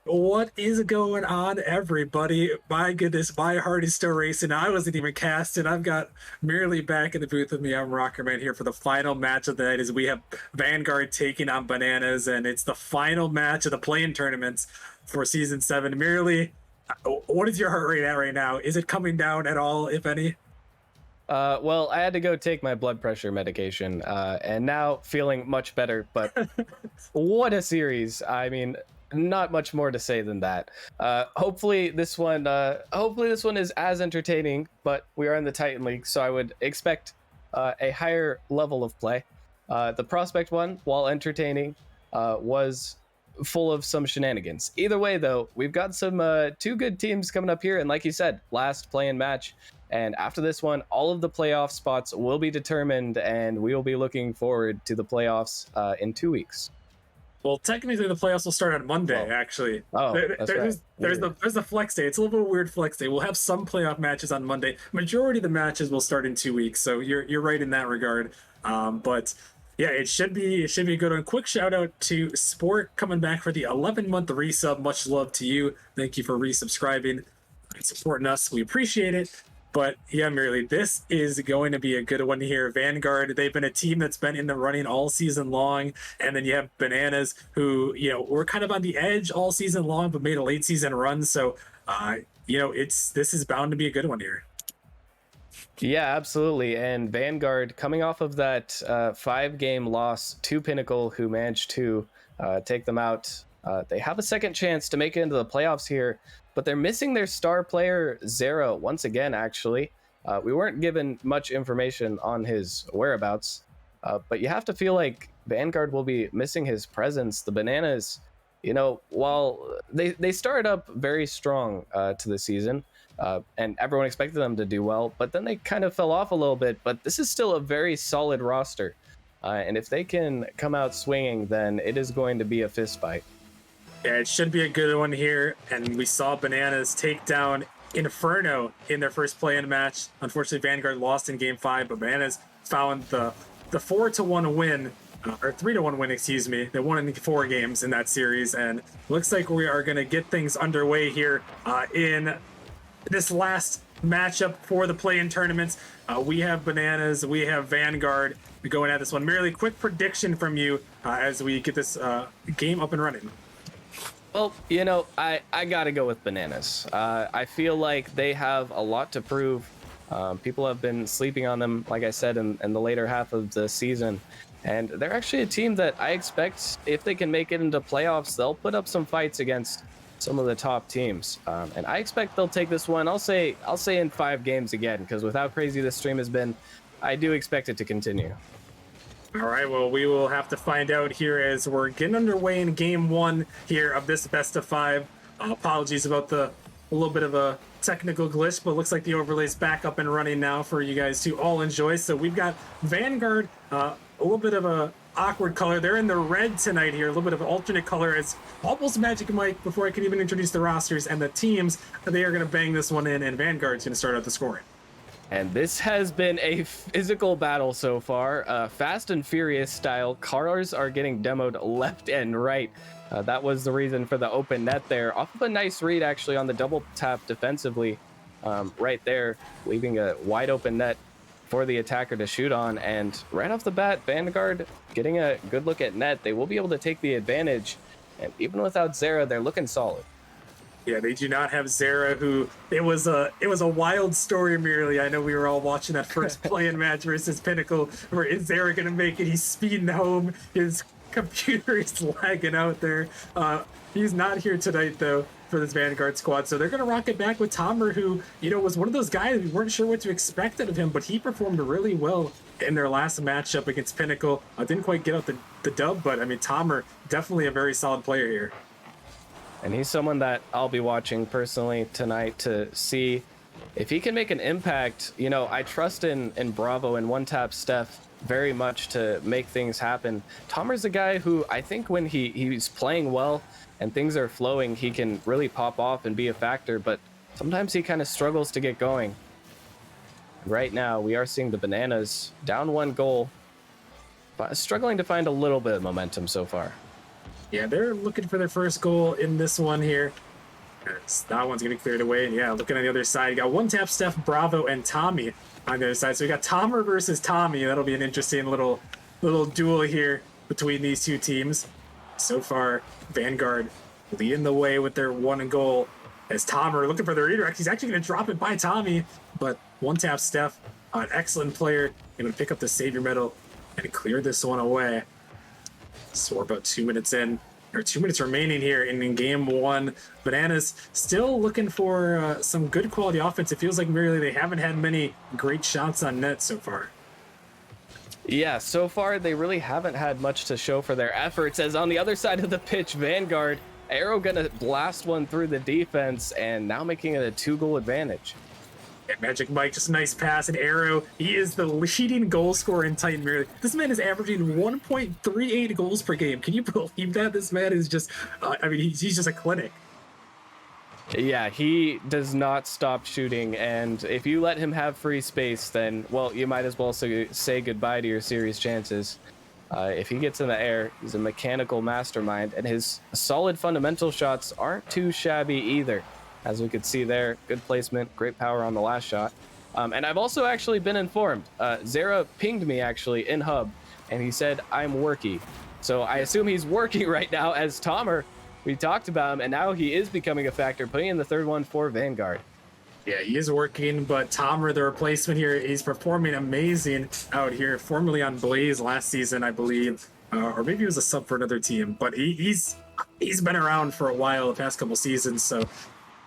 What is going on, everybody? My goodness, my heart is still racing. I wasn't even casting. I've got merely back in the booth with me. I'm Rockerman here for the final match of the night as we have Vanguard taking on Bananas, and it's the final match of the play-in tournaments for Season 7. Merely, what is your heart rate at right now? Is it coming down at all, if any? Well, I had to go take my blood pressure medication, and now feeling much better. But what a series! I mean, not much more to say than that. Hopefully this one is as entertaining. But we are in the Titan League, so I would expect a higher level of play. The prospect one, while entertaining, was full of some shenanigans. Either way, though, we've got some two good teams coming up here, and like you said, last play-in match. And after this one, all of the playoff spots will be determined, and we will be looking forward to the playoffs in 2 weeks. Well, technically, the playoffs will start on Monday. Well, Actually, oh, that's right. There's the flex day. It's a little bit of a weird flex day. We'll have some playoff matches on Monday. Majority of the matches will start in 2 weeks. So you're right in that regard. But yeah, it should be a good one. Quick shout out to Sport coming back for the 11-month resub. Much love to you. Thank you for resubscribing and supporting us. We appreciate it. But yeah, merely this is going to be a good one here. Vanguard, they've been a team that's been in the running all season long. And then you have Bananas, who, were kind of on the edge all season long, but made a late season run. So, this is bound to be a good one here. Yeah, absolutely. And Vanguard, coming off of that 5-game loss to Pinnacle, who managed to take them out, they have a second chance to make it into the playoffs here. But they're missing their star player, Zero, once again, actually. We weren't given much information on his whereabouts, but you have to feel like Vanguard will be missing his presence. The Bananas, while they started up very strong to the season, and everyone expected them to do well, but then they kind of fell off a little bit. But this is still a very solid roster. And if they can come out swinging, then it is going to be a fist fight. Yeah, it should be a good one here. And we saw Bananas take down Inferno in their first play-in match. Unfortunately, Vanguard lost in Game 5, but Bananas found the 4-1 win, or 3-1 win, excuse me. They won in 4 games in that series, and looks like we are going to get things underway here in this last matchup for the play-in tournaments. We have Bananas, we have Vanguard going at this one. Merely quick prediction from you as we get this game up and running. Well, I got to go with Bananas. I feel like they have a lot to prove. People have been sleeping on them, like I said, in the later half of the season. And they're actually a team that I expect, if they can make it into playoffs, they'll put up some fights against some of the top teams. And I expect they'll take this one, I'll say in 5 games again, because with how crazy this stream has been, I do expect it to continue. All right, well, we will have to find out here as we're getting underway in Game 1 here of this best of 5. Apologies about a little bit of a technical glitch, but looks like the overlay's back up and running now for you guys to all enjoy. So we've got Vanguard, a little bit of a awkward color. They're in the red tonight here, a little bit of an alternate color. It's almost Magic Mike before I can even introduce the rosters and the teams. They are going to bang this one in, and Vanguard's going to start out the scoring. And this has been a physical battle so far, Fast and Furious style. Cars are getting demoed left and right. That was the reason for the open net there. Off of a nice read, actually, on the double tap defensively right there, leaving a wide open net for the attacker to shoot on. And right off the bat, Vanguard getting a good look at net. They will be able to take the advantage. And even without Zara, they're looking solid. Yeah, they do not have Zara, who it was a wild story. Merely, I know we were all watching that first play-in match versus Pinnacle, where is Zara gonna make it? He's speeding home. His computer is lagging out there. He's not here tonight though for this Vanguard squad, so they're gonna rock it back with Tomer, who was one of those guys we weren't sure what to expect out of him, but he performed really well in their last matchup against Pinnacle. Didn't quite get out the dub, but I mean Tomer definitely a very solid player here. And he's someone that I'll be watching personally tonight to see if he can make an impact. I trust in Bravo and one-tap Steph very much to make things happen. Tomer's a guy who I think when he's playing well and things are flowing, he can really pop off and be a factor, but sometimes he kind of struggles to get going. Right now, we are seeing the Bananas down 1 goal, but struggling to find a little bit of momentum so far. Yeah, they're looking for their first goal in this one here. That one's going to be cleared away. And yeah, looking on the other side, you got one tap Steph, Bravo, and Tommy on the other side. So we got Tomer versus Tommy. That'll be an interesting little duel here between these two teams. So far, Vanguard leading the way with their one goal. As Tomer looking for the redirect, he's actually going to drop it by Tommy, but one tap Steph, an excellent player, going to pick up the savior medal and clear this one away. So we're about 2 minutes in, or 2 minutes remaining here in game one. Bananas still looking for some good quality offense. It feels like merely they haven't had many great shots on net so far. Yeah, so far they really haven't had much to show for their efforts, as on the other side of the pitch, Vanguard, Arrow gonna blast one through the defense and now making it a 2-goal advantage. Yeah, Magic Mike, just a nice pass. And Arrow, he is the leading goal scorer in Titan Mirror. This man is averaging 1.38 goals per game. Can you believe that? This man is just, he's just a clinic. Yeah, he does not stop shooting, and if you let him have free space, then, well, you might as well say goodbye to your series chances. If he gets in the air, he's a mechanical mastermind, and his solid fundamental shots aren't too shabby either. As we could see there, good placement, great power on the last shot. And I've also actually been informed, Zara pinged me actually in Hub, and he said, I'm worky. So I assume he's working right now, as Tomer, we talked about him, and now he is becoming a factor, putting in the third one for Vanguard. Yeah, he is working, but Tomer, the replacement here, he's performing amazing out here, formerly on Blaze last season, I believe, or maybe he was a sub for another team, but he's been around for a while, the past couple seasons, so,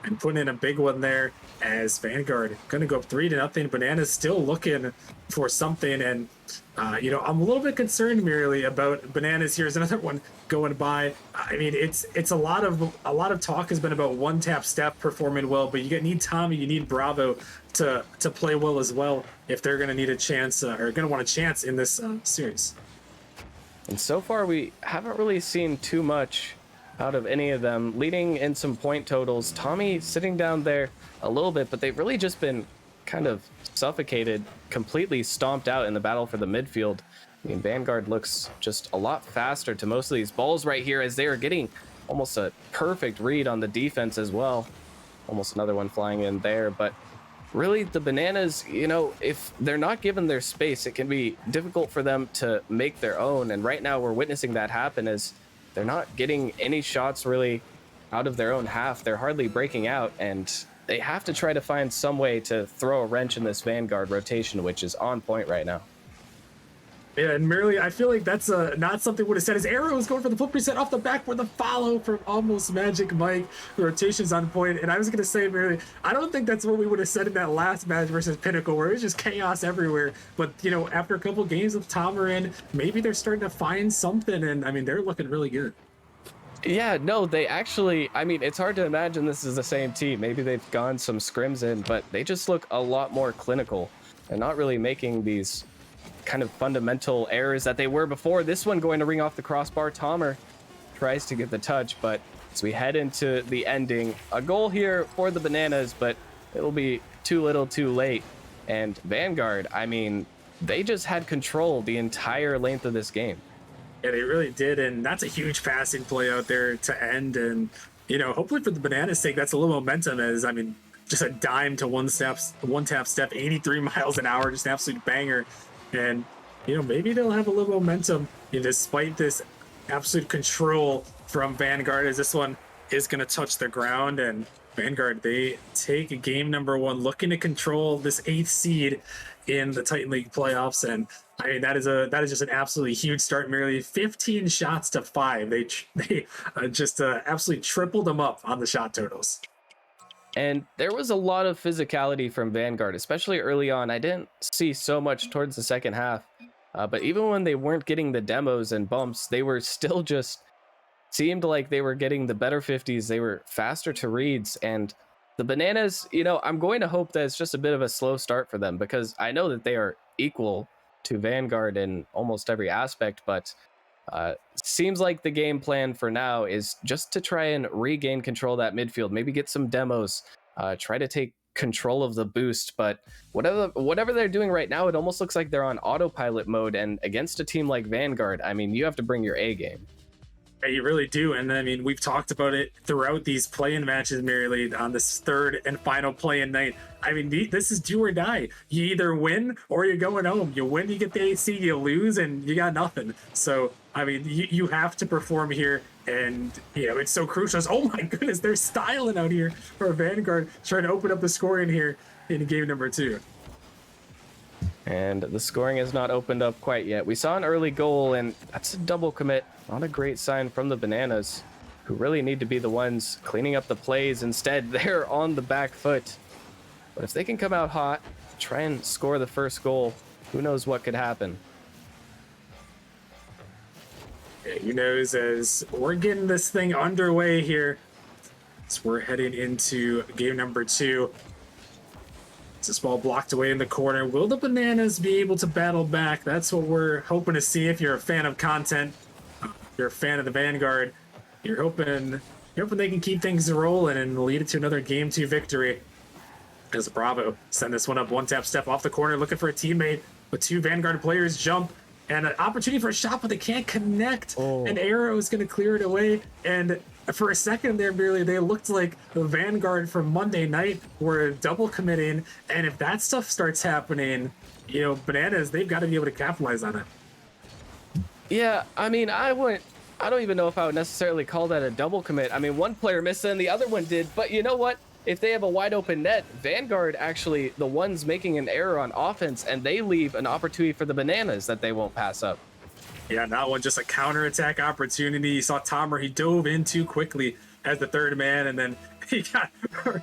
and putting in a big one there as Vanguard going to go up 3-0. Bananas still looking for something, and I'm a little bit concerned merely about Bananas. Here's another one going by. I mean, it's a lot of talk has been about one tap Steph performing well, but need Tommy, you need Bravo to play well as well if they're going to need a chance or going to want a chance in this series. And so far, we haven't really seen too much out of any of them, leading in some point totals. Tommy sitting down there a little bit, but they've really just been kind of suffocated, completely stomped out in the battle for the midfield. I mean, Vanguard looks just a lot faster to most of these balls right here, as they are getting almost a perfect read on the defense as well. Almost another one flying in there, but really the Bananas, if they're not given their space, it can be difficult for them to make their own. And right now we're witnessing that happen, as they're not getting any shots really out of their own half. They're hardly breaking out, and they have to try to find some way to throw a wrench in this Vanguard rotation, which is on point right now. Yeah, and merely, I feel like that's not something would have said. His Arrow is going for the flip reset off the back for the follow from almost Magic Mike. The rotation's on point, and I was going to say, merely, I don't think that's what we would have said in that last match versus Pinnacle, where it was just chaos everywhere. But, after a couple games with Tomer in, maybe they're starting to find something, and, I mean, they're looking really good. Yeah, no, they actually, I mean, it's hard to imagine this is the same team. Maybe they've gone some scrims in, but they just look a lot more clinical and not really making these kind of fundamental errors that they were before. This one going to ring off the crossbar. Tomer tries to get the touch, but as we head into the ending, a goal here for the Bananas, but it'll be too little too late. And Vanguard, I mean, they just had control the entire length of this game. Yeah, they really did, and that's a huge passing play out there to end. And hopefully for the Bananas' sake, that's a little momentum. As I mean, just a dime to one tap step, 83 miles an hour, just an absolute banger. And maybe they'll have a little momentum despite this absolute control from Vanguard, as this one is going to touch the ground. And Vanguard, they take game number one, looking to control this 8th seed in the Titan League playoffs. And I mean, that is just an absolutely huge start. Merely 15 shots to 5. They just absolutely tripled them up on the shot totals. And there was a lot of physicality from Vanguard, especially early on. I didn't see so much towards the second half, but even when they weren't getting the demos and bumps, they were still just seemed like they were getting the better 50s. They were faster to reads, and the Bananas, I'm going to hope that it's just a bit of a slow start for them, because I know that they are equal to Vanguard in almost every aspect, but seems like the game plan for now is just to try and regain control of that midfield, maybe get some demos, try to take control of the boost. But whatever they're doing right now, it almost looks like they're on autopilot mode, and against a team like Vanguard, I mean, you have to bring your A game. Yeah, you really do. And I mean, we've talked about it throughout these play-in matches, merely on this third and final play-in night. I mean, this is do or die. You either win or you're going home. You win, you get the AC. You lose, and you got nothing. So, I mean, you have to perform here. And, it's so crucial. Oh, my goodness, they're styling out here for Vanguard, trying to open up the scoring here in game number 2. And the scoring has not opened up quite yet. We saw an early goal, and that's a double commit. Not a great sign from the Bananas, who really need to be the ones cleaning up the plays. Instead, they're on the back foot. But if they can come out hot, try and score the first goal, who knows what could happen. Yeah, who knows, as we're getting this thing underway here. So we're heading into game number 2. This ball blocked away in the corner. Will the Bananas be able to battle back? That's what we're hoping to see. If you're a fan of content, if you're a fan of the Vanguard, you're hoping they can keep things rolling and lead it to another game 2 victory. As Bravo send this one up, one tap step off the corner, looking for a teammate, but 2 Vanguard players jump and an opportunity for a shot, but they can't connect. An arrow is going to clear it away, and for a second there, merely they looked like the Vanguard from Monday night were double committing, and if that stuff starts happening, Bananas, they've got to be able to capitalize on it. Yeah, I mean, I don't even know if I would necessarily call that a double commit. I mean, one player missed and the other one did, but you know what? If they have a wide open net, Vanguard actually the ones making an error on offense, and they leave an opportunity for the Bananas that they won't pass up. Yeah, that one just a counterattack opportunity. You saw Tomer, he dove in too quickly as the third man, and then he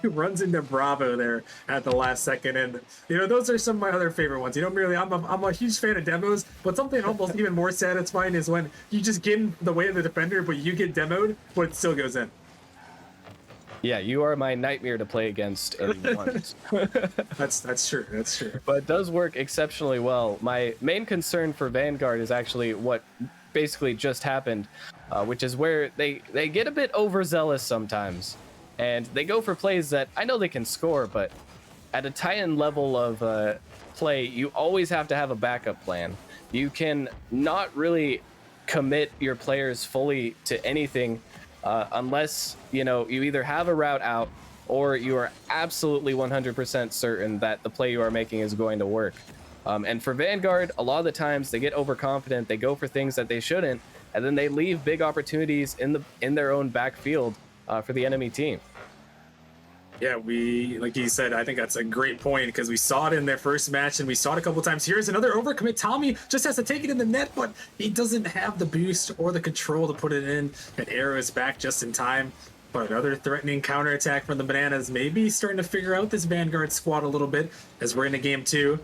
runs into Bravo there at the last second. And those are some of my other favorite ones. Merely I'm a huge fan of demos, but something almost even more satisfying is when you just get in the way of the defender, but you get demoed, but it still goes in. Yeah, you are my nightmare to play against in ones. That's true. That's true. But it does work exceptionally well. My main concern for Vanguard is actually what basically just happened, which is where they get a bit overzealous sometimes, and they go for plays that I know they can score, but at a Titan level of play, you always have to have a backup plan. You can not really commit your players fully to anything unless you either have a route out or you are absolutely 100% certain that the play you are making is going to work. And for Vanguard, a lot of the times they get overconfident, they go for things that they shouldn't, and then they leave big opportunities in their own backfield for the enemy team. Yeah, like you said, I think that's a great point, because we saw it in their first match and we saw it a couple times. Here's another overcommit. Tommy just has to take it in the net, but he doesn't have the boost or the control to put it in. And arrow is back just in time. But another threatening counterattack from the Bananas, maybe starting to figure out this Vanguard squad a little bit as we're into game 2.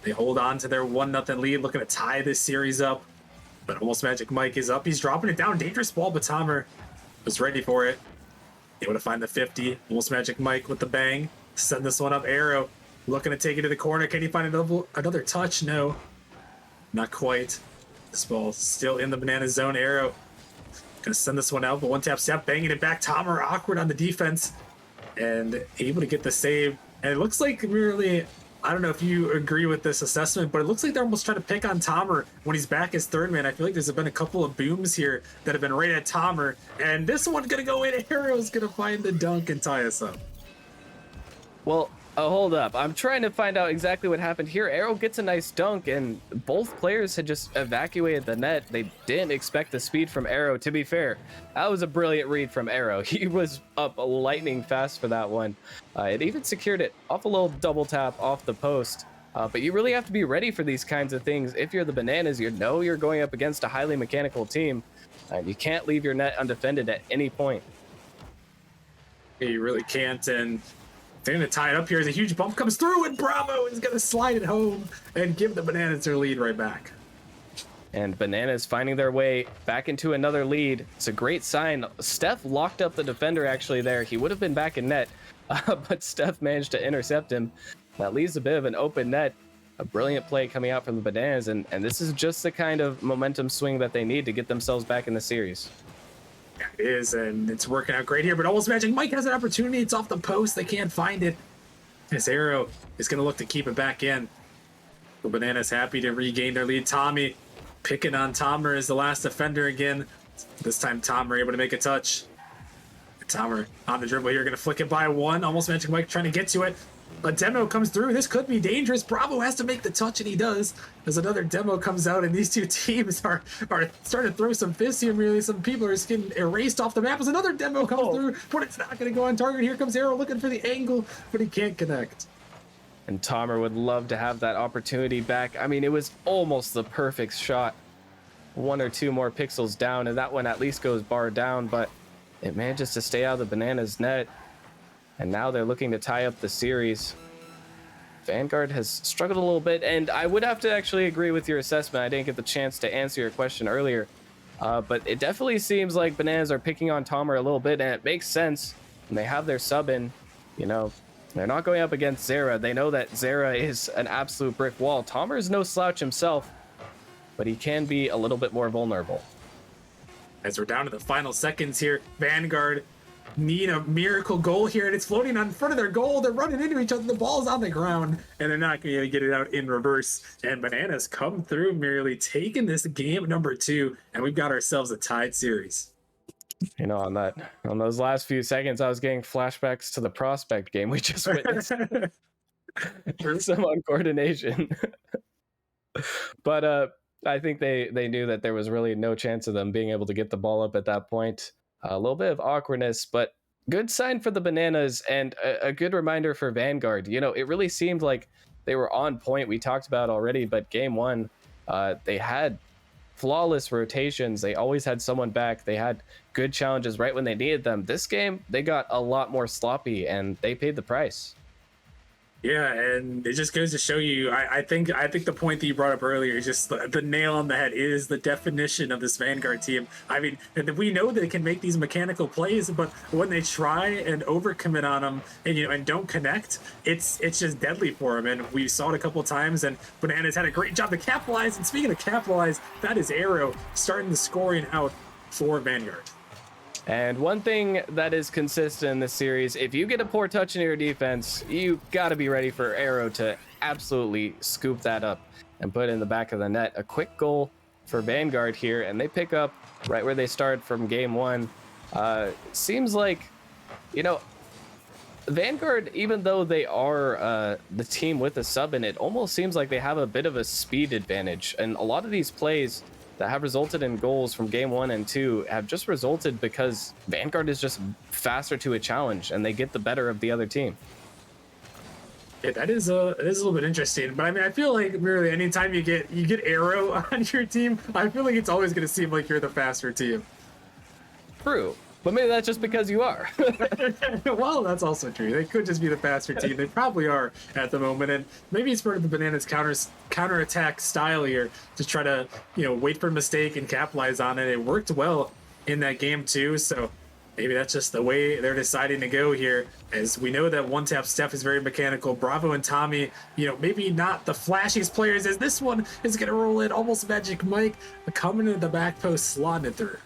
They hold on to their 1-0 lead, looking to tie this series up. But Almost Magic Mike is up. He's dropping it down. Dangerous ball, but Tomer was ready for it. Able to find the 50. Almost Magic Mike with the bang. Send this one up. Arrow looking to take it to the corner. Can he find another touch? No, not quite. This ball still in the Banana zone. Arrow gonna send this one out, but one tap step, banging it back. Tomer awkward on the defense and able to get the save. And it looks like really, I don't know if you agree with this assessment, but it looks like they're almost trying to pick on Tomer when he's back as third man. I feel like there's been a couple of booms here that have been right at Tomer, and this one's gonna go in. Arrow's gonna find the dunk and tie us up. Well, hold up. I'm trying to find out exactly what happened here. Arrow gets a nice dunk, and both players had just evacuated the net. They didn't expect the speed from Arrow. To be fair, that was a brilliant read from Arrow. He was up lightning fast for that one. It even secured it off a little double tap off the post. But you really have to be ready for these kinds of things. If you're the Bananas, you're going up against a highly mechanical team. You can't leave your net undefended at any point. Yeah, you really can't, and they're going to tie it up here as a huge bump comes through, and Bravo is going to slide it home and give the Bananas their lead right back. And Bananas finding their way back into another lead. It's a great sign. Steph locked up the defender actually there. He would have been back in net, but Steph managed to intercept him. That leaves a bit of an open net. A brilliant play coming out from the Bananas, and this is just the kind of momentum swing that they need to get themselves back in the series. It is, and it's working out great here, but Almost Magic Mike has an opportunity. It's off the post. They can't find it. This Arrow is going to look to keep it back in. The Bananas happy to regain their lead. Tommy picking on Tomer as the last defender again. This time, Tom are able to make a touch. Tomer on the dribble here, going to flick it by one. Almost Magic Mike trying to get to it. A demo comes through. This could be dangerous. Bravo has to make the touch, and he does. As another demo comes out, and these two teams are starting to throw some fists here. Really, some people are just getting erased off the map. As another demo comes through, but it's not going to go on target. Here comes Arrow looking for the angle, but he can't connect. And Tomer would love to have that opportunity back. I mean, it was almost the perfect shot. 1 or 2 more pixels down, and that one at least goes bar down, but it manages to stay out of the Bananas net. And now they're looking to tie up the series. Vanguard has struggled a little bit, and I would have to actually agree with your assessment. I didn't get the chance to answer your question earlier, but it definitely seems like Bananas are picking on Tomer a little bit, and it makes sense. When they have their sub in, you know, they're not going up against Zera. They know that Zera is an absolute brick wall. Tomer is no slouch himself, but he can be a little bit more vulnerable. As we're down to the final seconds here, Vanguard need a miracle goal here, and it's floating on front of their goal. They're running into each other. The ball's on the ground, and they're not going to get it out in reverse. And Bananas come through, merely taking this game number 2, and we've got ourselves a tied series. You know, on those last few seconds, I was getting flashbacks to the Prospect game we just witnessed. Some uncoordination. But I think they knew that there was really no chance of them being able to get the ball up at that point. A little bit of awkwardness, but good sign for the Bananas, and a good reminder for Vanguard. You know, it really seemed like they were on point. We talked about already, but game 1, they had flawless rotations. They always had someone back. They had good challenges right when they needed them. This game, they got a lot more sloppy, and they paid the price. Yeah, and it just goes to show you, I think the point that you brought up earlier is just the nail on the head. It is the definition of this Vanguard team. I mean, we know they can make these mechanical plays, but when they try and overcommit on them and don't connect, it's just deadly for them. And we saw it a couple of times, and Bananas had a great job to capitalize. And speaking of capitalize, that is Arrow starting the scoring out for Vanguard. And one thing that is consistent in this series, if you get a poor touch in your defense, you got to be ready for Arrow to absolutely scoop that up and put it in the back of the net. A quick goal for Vanguard here, and they pick up right where they started from game 1. Seems like, you know, Vanguard, even though they are the team with a sub in it, almost seems like they have a bit of a speed advantage. And a lot of these plays that have resulted in goals from game 1 and 2 have just resulted because Vanguard is just faster to a challenge and they get the better of the other team. Yeah, it is a little bit interesting, but I mean, I feel like really anytime you get Arrow on your team, I feel like it's always going to seem like you're the faster team. True, but maybe that's just because you are. Well, that's also true. They could just be the faster team. They probably are at the moment, and maybe it's part of the Bananas counterattack style here to try to wait for a mistake and capitalize on it. It worked well in that game too, so maybe that's just the way they're deciding to go here. As we know that one tap Steph is very mechanical. Bravo and Tommy, maybe not the flashiest players, as this one is going to roll in. Almost Magic Mike coming into the back post, slotting it through.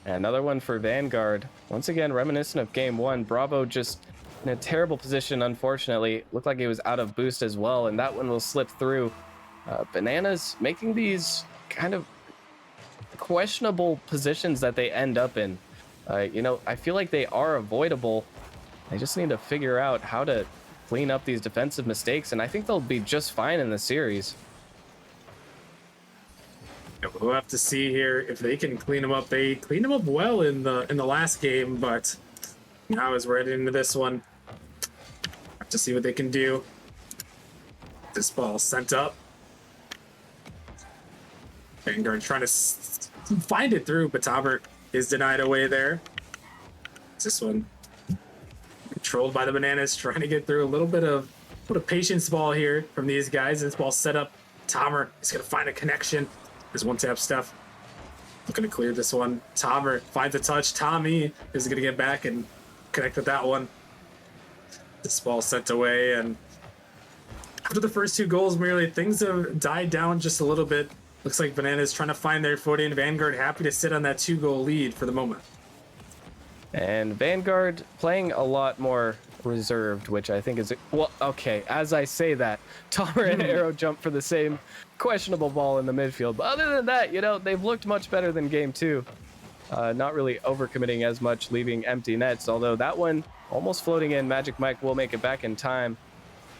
Another one for Vanguard. Once again, reminiscent of game 1. Bravo just in a terrible position, unfortunately. Looked like he was out of boost as well, and that one will slip through. Bananas making these kind of questionable positions that they end up in. I feel like they are avoidable. They just need to figure out how to clean up these defensive mistakes, and I think they'll be just fine in the series. We'll have to see here if they can clean them up. They cleaned them up well in the last game, but now as we're heading into this one, have to see what they can do. This ball sent up. Vanguard trying to find it through, but Taubert is denied away there. This one controlled by the Bananas, trying to get through. A little bit of patience ball here from these guys. This ball set up. Tomer is going to find a connection. There's one tap Steph. Looking to clear this one. Tomer finds a touch. Tommy is going to get back and connect with that one. This ball sent away, and after the first 2 goals, merely things have died down just a little bit. Looks like Bananas trying to find their footing. Vanguard happy to sit on that 2-goal lead for the moment. And Vanguard playing a lot more reserved, which I think is, well, okay, as I say that, Tomer and Arrow jump for the same questionable ball in the midfield. But other than that, they've looked much better than game 2. not really overcommitting as much, leaving empty nets. Although that one almost floating in, Magic Mike will make it back in time.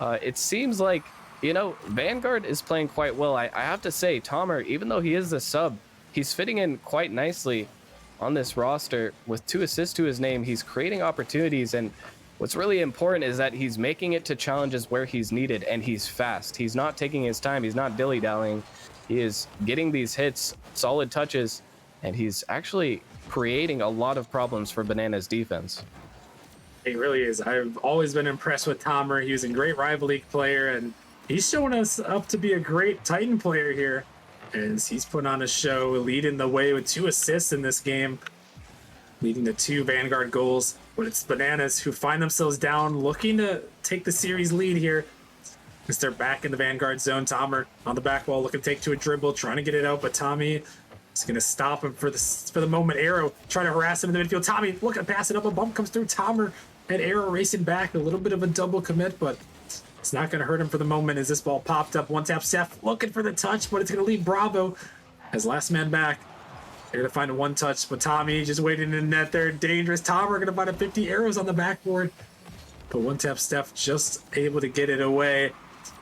It seems like, Vanguard is playing quite well. I have to say, Tomer, even though he is the sub, he's fitting in quite nicely on this roster with 2 assists to his name. He's creating opportunities, and what's really important is that he's making it to challenges where he's needed, and he's fast. He's not taking his time. He's not dilly-dallying. He is getting these hits, solid touches, and he's actually creating a lot of problems for Banana's defense. He really is. I've always been impressed with Tomer. He was a great Rival League player, and he's showing us up to be a great Titan player here. As he's putting on a show, leading the way with 2 assists in this game, leading to 2 Vanguard goals. But it's Bananas who find themselves down, looking to take the series lead here. As they're back in the Vanguard zone, Tomer on the back wall, looking to take to a dribble, trying to get it out, but Tommy is going to stop him for the moment. Arrow trying to harass him in the midfield. Tommy looking to pass it up, a bump comes through. Tomer and Arrow racing back, a little bit of a double commit, but it's not going to hurt him for the moment as this ball popped up. One tap, Seth looking for the touch, but it's going to leave Bravo as last man back. They're going to find a one touch, but Tommy just waiting in the net there. Dangerous. Tomer going to find a 50 Arrows on the backboard. But one tap, Steph just able to get it away.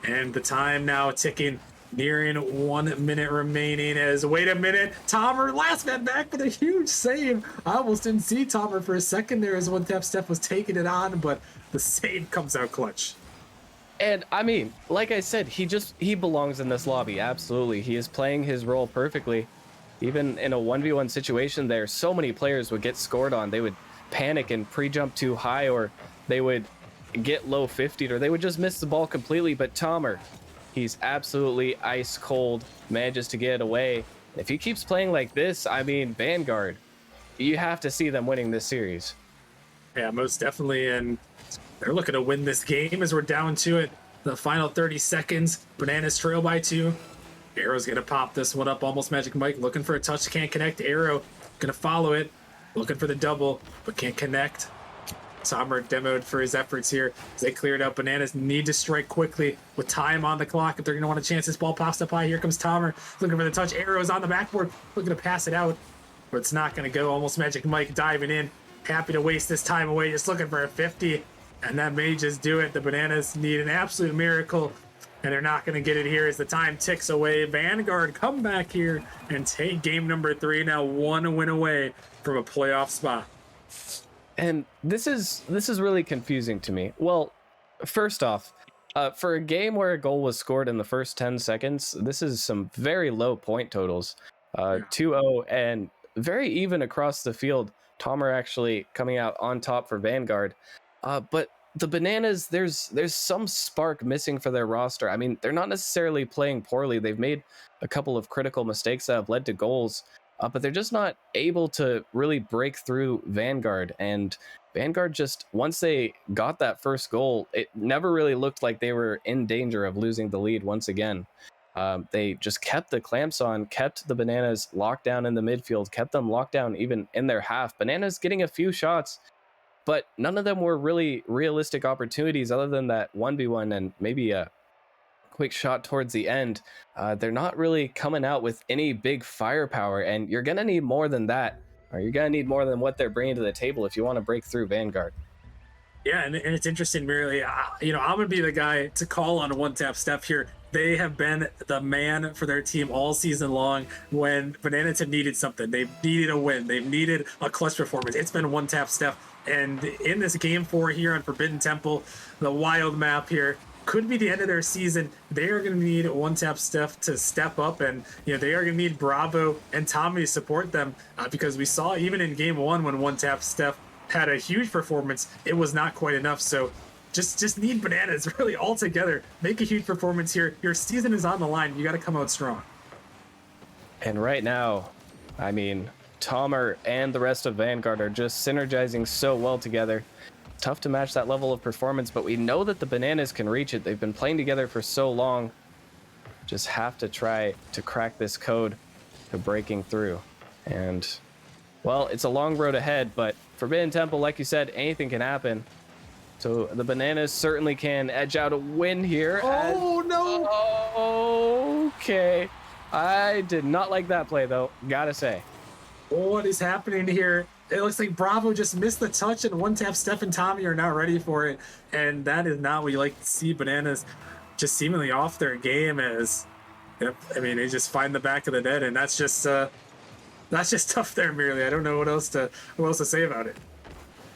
And the time now ticking, nearing 1 minute remaining as, wait a minute, Tomer, last man back with a huge save. I almost didn't see Tomer for a second there as one tap, Steph was taking it on, but the save comes out clutch. And I mean, like I said, he belongs in this lobby. Absolutely. He is playing his role perfectly. Even in a 1v1 situation there, so many players would get scored on. They would panic and pre-jump too high, or they would get low 50'd, or they would just miss the ball completely. But Tomer, he's absolutely ice cold, manages to get it away. If he keeps playing like this, I mean, Vanguard, you have to see them winning this series. Yeah, most definitely. And they're looking to win this game as we're down to it. The final 30 seconds. Bananas trail by 2. Arrow's going to pop this one up. Almost Magic Mike looking for a touch. Can't connect. Arrow going to follow it. Looking for the double, but can't connect. Tomer demoed for his efforts here as they cleared out. Bananas need to strike quickly with time on the clock if they're going to want a chance. This ball pops up high. Here comes Tomer looking for the touch. Arrow's on the backboard looking to pass it out, but it's not going to go. Almost Magic Mike diving in. Happy to waste this time away, just looking for a 50. And that may just do it. The Bananas need an absolute miracle, and they're not going to get it here as the time ticks away. Vanguard come back here and take game number 3. Now 1 win away from a playoff spot. And this is really confusing to me. Well, first off, for a game where a goal was scored in the first 10 seconds, this is some very low point totals. 2-0 and very even across the field. Tomer actually coming out on top for Vanguard. But the Bananas, there's some spark missing for their roster. I mean, they're not necessarily playing poorly. They've made a couple of critical mistakes that have led to goals, but they're just not able to really break through Vanguard. And Vanguard just, once they got that first goal, it never really looked like they were in danger of losing the lead once again. They just kept the clamps on, kept the Bananas locked down in the midfield, kept them locked down even in their half. Bananas getting a few shots, but none of them were really realistic opportunities other than that 1v1 and maybe a quick shot towards the end. They're not really coming out with any big firepower, and you're going to need more than that, or you're going to need more than what they're bringing to the table if you want to break through Vanguard. Yeah, and it's interesting, really. I'm going to be the guy to call on a one-tap Steph here. They have been the man for their team all season long. When Bananas have needed something, they've needed a win, they've needed a clutch performance, it's been one-tap Steph. And in this game 4 here on Forbidden Temple, the wild map here, could be the end of their season. They are going to need one-tap Steph to step up, and they are going to need Bravo and Tommy to support them, because we saw even in game 1 when one-tap Steph had a huge performance, it was not quite enough. So just need Bananas really all together. Make a huge performance here. Your season is on the line. You got to come out strong. And right now, I mean, Tomer and the rest of Vanguard are just synergizing so well together. Tough to match that level of performance, but we know that the Bananas can reach it. They've been playing together for so long. Just have to try to crack this code to breaking through. And, well, it's a long road ahead, but Forbidden Temple, like you said, anything can happen. So the Bananas certainly can edge out a win here. Oh, no! Okay. I did not like that play, though, gotta say. What is happening here? It looks like Bravo just missed the touch, and one tap Steph and Tommy are not ready for it. And that is not what you like to see. Bananas just seemingly off their game as, yep, I mean, they just find the back of the net, and that's just tough there, merely. I don't know what else to say about it.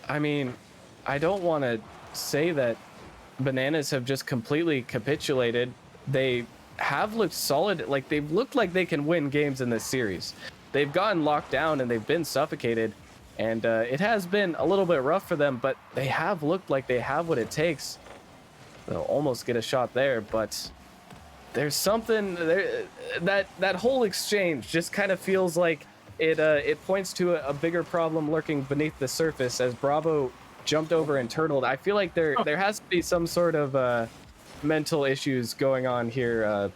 I mean, I don't want to say that Bananas have just completely capitulated. They have looked solid. Like, they've looked like they can win games in this series. They've gotten locked down and they've been suffocated. And it has been a little bit rough for them, but they have looked like they have what it takes. They'll almost get a shot there, but there's something there. That whole exchange just kind of feels like it points to a bigger problem lurking beneath the surface as Bravo jumped over and turtled. I feel like there has to be some sort of mental issues going on here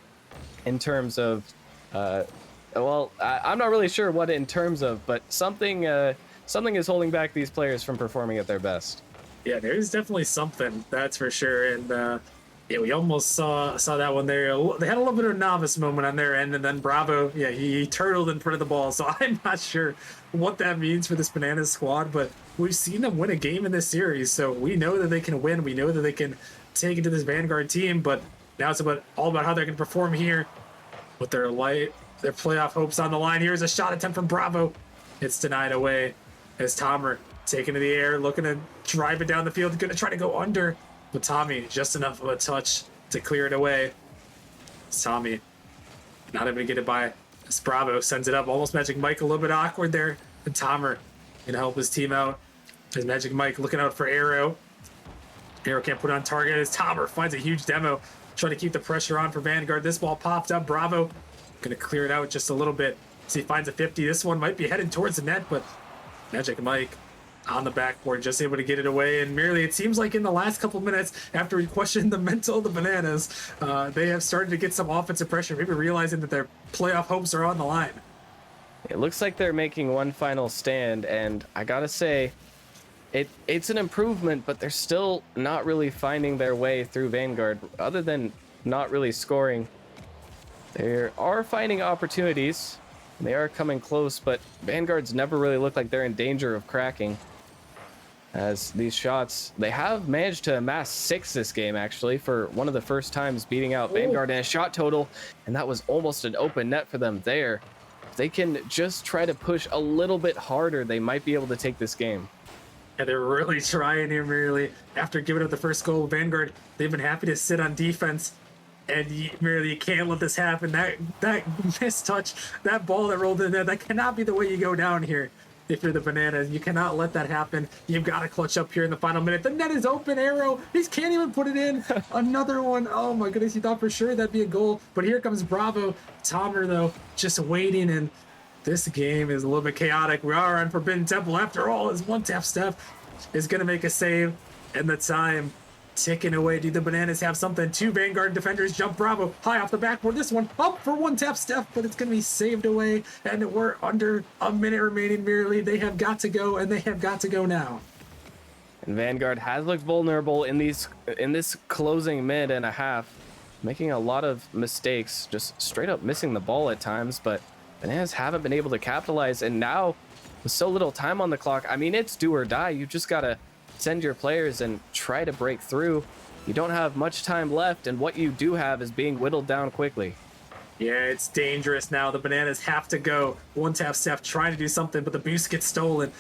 in terms of I'm not really sure what in terms of, but something is holding back these players from performing at their best. Yeah, there's definitely something, that's for sure. And yeah, we almost saw that one there. They had a little bit of a novice moment on their end, and then Bravo, yeah, he turtled in front of the ball. So I'm not sure what that means for this Bananas squad, but we've seen them win a game in this series, so we know that they can win. We know that they can take it to this Vanguard team, but now it's all about how they're going to perform here with their playoff hopes on the line. Here's a shot attempt from Bravo. It's denied away as Tomer taking to the air, looking to drive it down the field, going to try to go under. But Tommy, just enough of a touch to clear it away. Tommy not able to get it by. As Bravo sends it up. Almost Magic Mike a little bit awkward there. And Tomer gonna help his team out. As Magic Mike looking out for Arrow. Arrow can't put it on target as Tomer finds a huge demo. Trying to keep the pressure on for Vanguard. This ball popped up. Bravo gonna clear it out just a little bit. So he finds a 50. This one might be headed towards the net, but Magic Mike on the backboard, just able to get it away. And merely, it seems like in the last couple minutes, after we questioned the mental of the Bananas, they have started to get some offensive pressure, maybe realizing that their playoff hopes are on the line. It looks like they're making one final stand, and I gotta say, it's an improvement, but they're still not really finding their way through Vanguard, other than not really scoring. They are finding opportunities. They are coming close, but Vanguard's never really looked like they're in danger of cracking. As these shots, they have managed to amass 6 this game, actually, for one of the first times beating out Vanguard in a shot total, and that was almost an open net for them there. If they can just try to push a little bit harder, they might be able to take this game. And they're really trying here, merely. After giving up the first goal, Vanguard, they've been happy to sit on defense. And you can't let this happen. That missed touch, that ball that rolled in there, that cannot be the way you go down here. If you're the Bananas, you cannot let that happen. You've got to clutch up here in the final minute. The net is open, Arrow. He can't even put it in. Another one. Oh my goodness, you thought for sure that'd be a goal. But here comes Bravo. Tomer, though, just waiting. And this game is a little bit chaotic. We are on Forbidden Temple after all. As one tap Steph is going to make a save. And the time ticking away. Do the Bananas have something? 2 Vanguard defenders jump Bravo high off the backboard. This one up for one tap Steph, but it's going to be saved away. And we're under a minute remaining merely. They have got to go, and they have got to go now. And Vanguard has looked vulnerable in this closing minute and a half, making a lot of mistakes, just straight up missing the ball at times, but Bananas haven't been able to capitalize. And now, with so little time on the clock, I mean, it's do or die. You just got to send your players and try to break through. You don't have much time left, and what you do have is being whittled down quickly. Yeah, it's dangerous now. The Bananas have to go. One tap Steph trying to do something, but the boost gets stolen.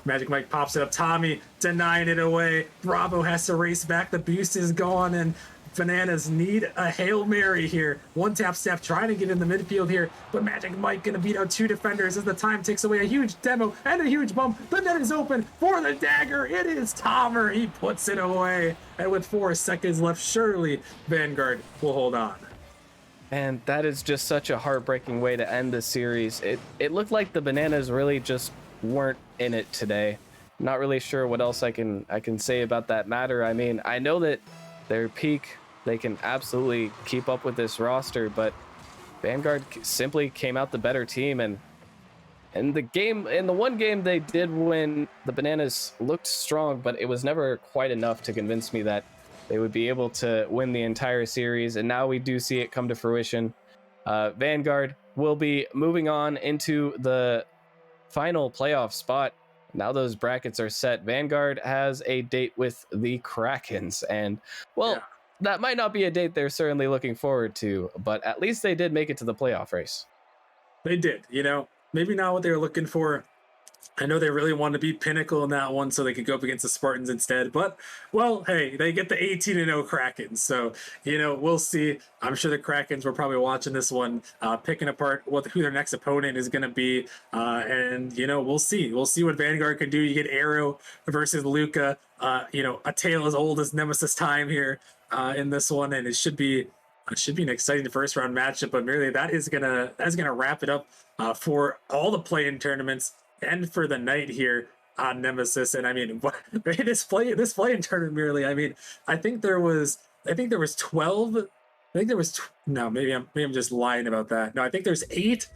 Magic Mike pops it up. Tommy denying it away. Bravo has to race back. The boost is gone, and Bananas need a Hail Mary here. One tap Steph trying to get in the midfield here, but Magic Mike gonna beat out 2 defenders as the time takes away. A huge demo and a huge bump. The net is open for the dagger. It is Tomer. He puts it away. And with 4 seconds left, surely Vanguard will hold on. And that is just such a heartbreaking way to end the series. It looked like the Bananas really just weren't in it today. Not really sure what else I can say about that matter. I mean, I know that their peak, they can absolutely keep up with this roster, but Vanguard simply came out the better team. And in the one game they did win, the Bananas looked strong, but it was never quite enough to convince me that they would be able to win the entire series. And now we do see it come to fruition. Vanguard will be moving on into the final playoff spot. Now those brackets are set. Vanguard has a date with the Krakens, and Yeah, well, that might not be a date they're certainly looking forward to, but at least they did make it to the playoff race. they did. Maybe not what they were looking for. I know they really wanted to beat Pinnacle in that one so they could go up against the Spartans instead. But, well, hey, they get the 18-0 Krakens. So, we'll see. I'm sure the Krakens were probably watching this one, picking apart who their next opponent is going to be. And, we'll see. We'll see what Vanguard can do. You get Arrow versus Luca, a tale as old as Nemesis time here in this one. And it should be an exciting first round matchup, but merely that's gonna wrap it up for all the play-in tournaments and for the night here on Nemesis. And I mean, this play-in tournament merely. I mean, I think there was 12. I think there was no. Maybe I'm just lying about that. No, I think there's eight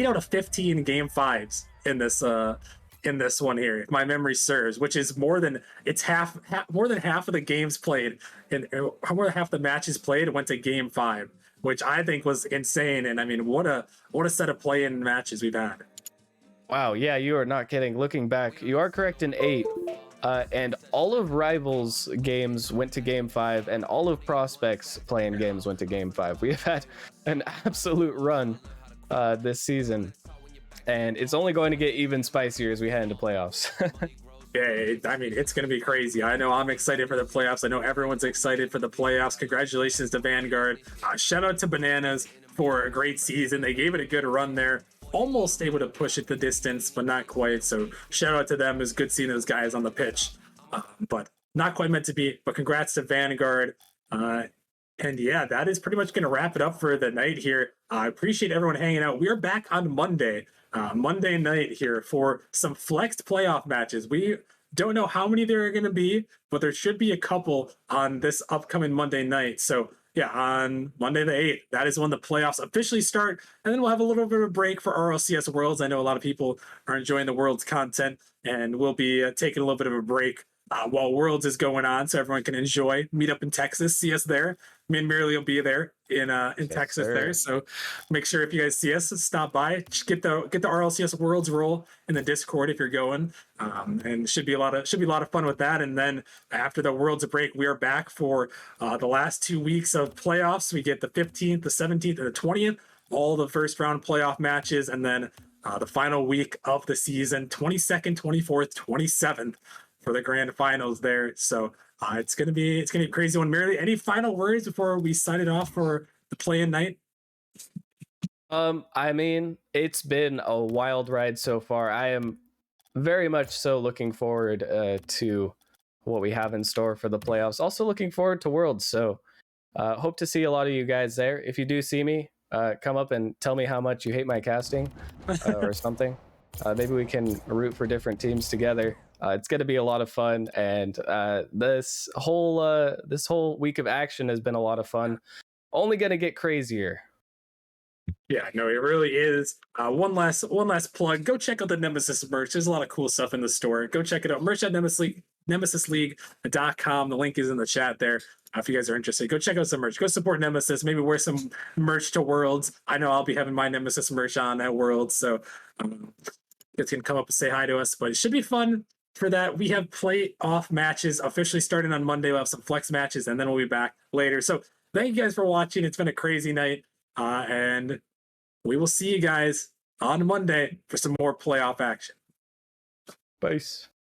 out of 15 game fives in this one here, if my memory serves, which is more than more than half of the games played, and more than half the matches played went to game five, which I think was insane. And I mean, what a set of play-in matches we've had. Wow, yeah, you are not kidding. Looking back, you are correct in 8. And all of Rivals games went to game 5, and all of Prospects playing games went to game 5. We have had an absolute run this season, and it's only going to get even spicier as we head into playoffs. Yeah, I mean, it's going to be crazy. I know I'm excited for the playoffs. I know everyone's excited for the playoffs. Congratulations to Vanguard. Shout out to Bananas for a great season. They gave it a good run there. Almost able to push it the distance, but not quite. So shout out to them. It was good seeing those guys on the pitch, but not quite meant to be. But congrats to Vanguard. And yeah, that is pretty much going to wrap it up for the night here. I appreciate everyone hanging out. We are back on Monday night here for some flexed playoff matches. We don't know how many there are going to be, but there should be a couple on this upcoming Monday night. So yeah, on Monday the 8th, that is when the playoffs officially start. And then we'll have a little bit of a break for RLCS Worlds. I know a lot of people are enjoying the Worlds content, and we'll be taking a little bit of a break while Worlds is going on, so everyone can meet up in Texas, see us there. Me and Mary will be there in Yes, Texas sir. there. So make sure if you guys see us, stop by. Just get the RLCS Worlds roll in the Discord if you're going, and should be a lot of fun with that. And then after the Worlds break, we are back for the last 2 weeks of playoffs. We get the 15th, the 17th, and the 20th, all the first round playoff matches, and then the final week of the season, 22nd, 24th, 27th. For the grand finals there. So it's gonna be a crazy one. Mary, any final words before we sign it off for the play-in night? I mean, it's been a wild ride so far. I am very much so looking forward to what we have in store for the playoffs. Also looking forward to Worlds. So hope to see a lot of you guys there. If you do see me, come up and tell me how much you hate my casting or something. Maybe we can root for different teams together. It's going to be a lot of fun, and this whole week of action has been a lot of fun. Only going to get crazier. Yeah, no, it really is. One last plug. Go check out the Nemesis merch. There's a lot of cool stuff in the store. Go check it out. Merch at nemesisleague.com. The link is in the chat there. If you guys are interested, go check out some merch. Go support Nemesis. Maybe wear some merch to Worlds. I know I'll be having my Nemesis merch on at Worlds, so you guys can come up and say hi to us. But it should be fun. For that, we have playoff matches officially starting on Monday. We'll have some flex matches, and then we'll be back later. So thank you guys for watching. It's been a crazy night, and we will see you guys on Monday for some more playoff action. Peace.